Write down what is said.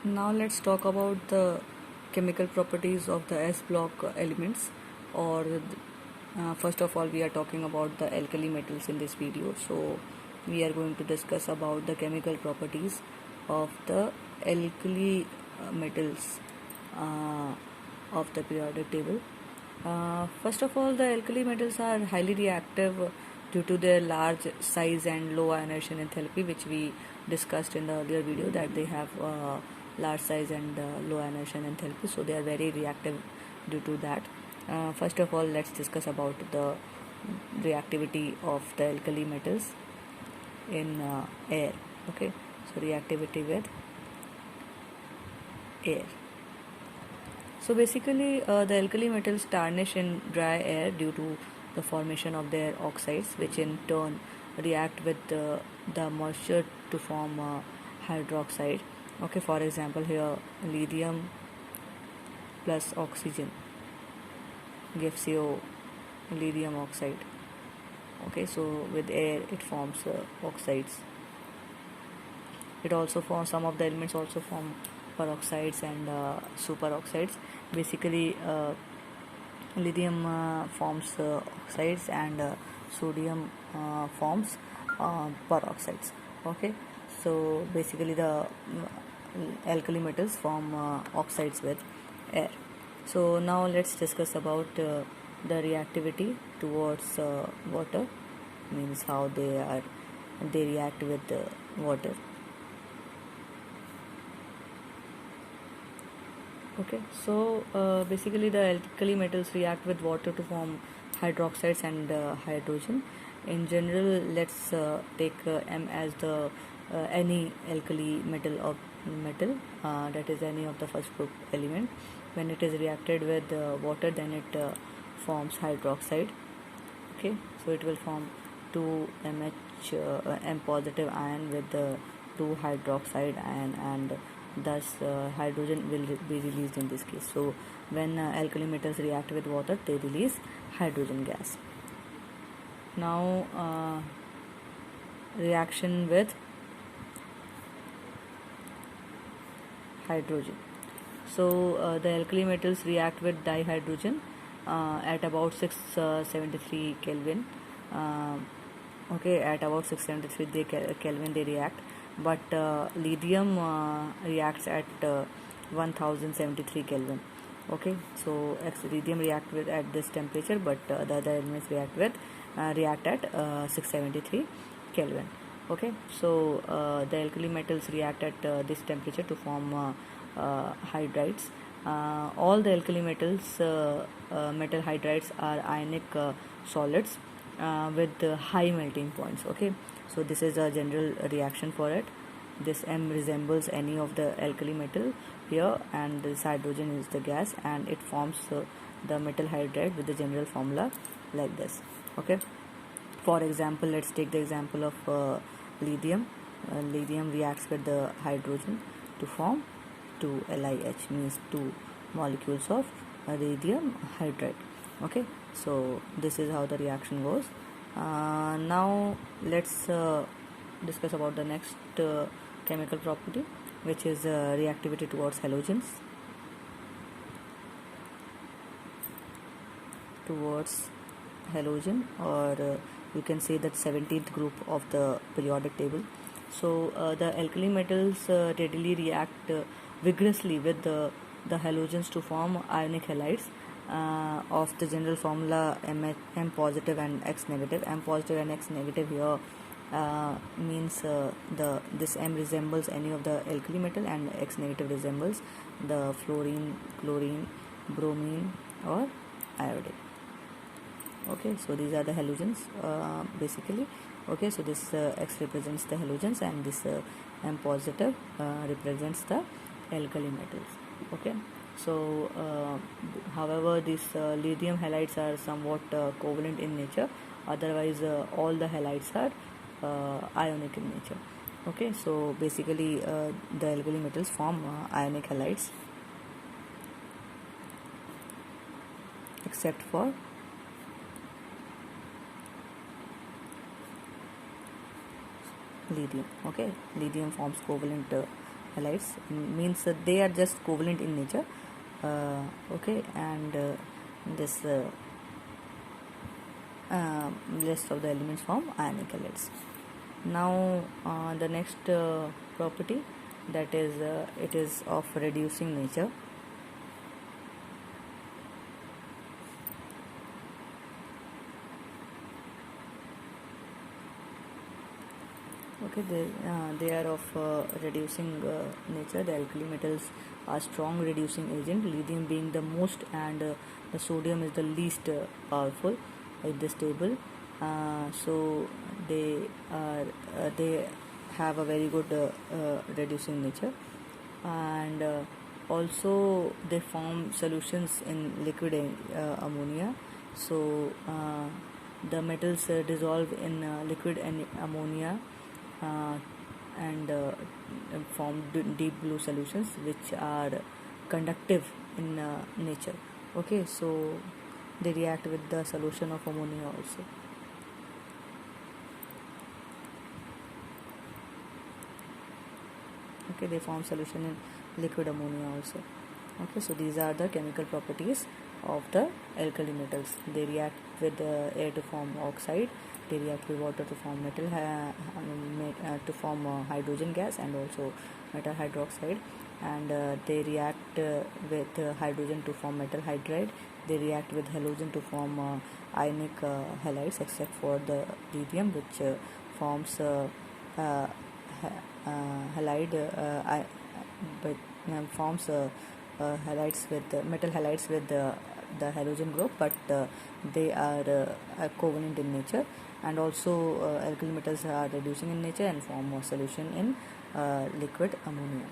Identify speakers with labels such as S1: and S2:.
S1: Now let's talk about the chemical properties of the S block elements, or first of all we are talking about the alkali metals in this video. So we are going to discuss about the chemical properties of the alkali metals of the periodic table. First of all, the alkali metals are highly reactive due to their large size and low ionization enthalpy, which we discussed in the earlier video, that they have large size and low ionization enthalpy, so they are very reactive due to that. First of all, let's discuss about the reactivity of the alkali metals in air. Okay, so reactivity with air. So basically, the alkali metals tarnish in dry air due to the formation of their oxides, which in turn react with the moisture to form hydroxide. Okay, for example, here lithium plus oxygen gives you lithium oxide. Okay, so with air it forms oxides. It also forms, some of the elements also form peroxides and superoxides. Basically, lithium forms oxides and sodium forms peroxides. Okay, so basically the alkali metals form oxides with air. So now let's discuss about the reactivity towards water, means how they react with water. Okay, so basically the alkali metals react with water to form hydroxides and hydrogen. In general, let's take M as the any alkali metal, that is any of the first group element. When it is reacted with water, then it forms hydroxide. Okay, so it will form 2 M positive ion with 2 hydroxide ion, and thus hydrogen will be released in this case. So when alkali metals react with water, they release hydrogen gas. Now reaction with hydrogen. So the alkali metals react with dihydrogen at about 673 Kelvin. Okay, at about 673 Kelvin they react, but lithium reacts at 1073 Kelvin. Okay, so lithium react with at this temperature, but the other elements react at 673 Kelvin. Okay, so the alkali metals react at this temperature to form hydrides. All the alkali metals, metal hydrides, are ionic solids with high melting points. Okay, so this is a general reaction for it. This M resembles any of the alkali metal here, and this hydrogen is the gas, and it forms the metal hydride with the general formula like this. Okay, for example, let's take the example of lithium. Lithium reacts with the hydrogen to form 2 LiH, means 2 molecules of radium hydride. Okay, so this is how the reaction goes. Now let's discuss about the next chemical property, which is reactivity towards halogens. Towards halogen, or you can say that 17th group of the periodic table. So the alkali metals readily react vigorously with the halogens to form ionic halides of the general formula M positive and X negative. M positive and X negative here means this M resembles any of the alkali metal, and X negative resembles the fluorine, chlorine, bromine, or iodine. Okay, so these are the halogens basically. Okay, so this X represents the halogens, and this M positive represents the alkali metals. Okay, so however, these lithium halides are somewhat covalent in nature. Otherwise, all the halides are ionic in nature. Okay, so basically the alkali metals form ionic halides, except for lithium. Okay, lithium forms covalent halides, means that they are just covalent in nature. Okay, and this list of the elements form ionic halides. Now the next property, that is it is of reducing nature. Okay, they are of reducing nature. The alkali metals are strong reducing agent, lithium being the most, and the sodium is the least powerful in this table. So they have a very good reducing nature, and also they form solutions in liquid ammonia. So the metals dissolve in liquid ammonia, uh, and form deep blue solutions which are conductive in nature. Okay, so they react with the solution of ammonia also. Okay, they form solution in liquid ammonia also. Okay, so these are the chemical properties of the alkali metals. They react with air to form oxide, they react with water to form metal, to form hydrogen gas, and also metal hydroxide, and they react with hydrogen to form metal hydride. They react with halogen to form ionic halides, except for the lithium, which forms uh, halide, but forms halides with metal halides with the halogen group, but they are covalent in nature, and also alkali metals are reducing in nature and form a solution in liquid ammonia.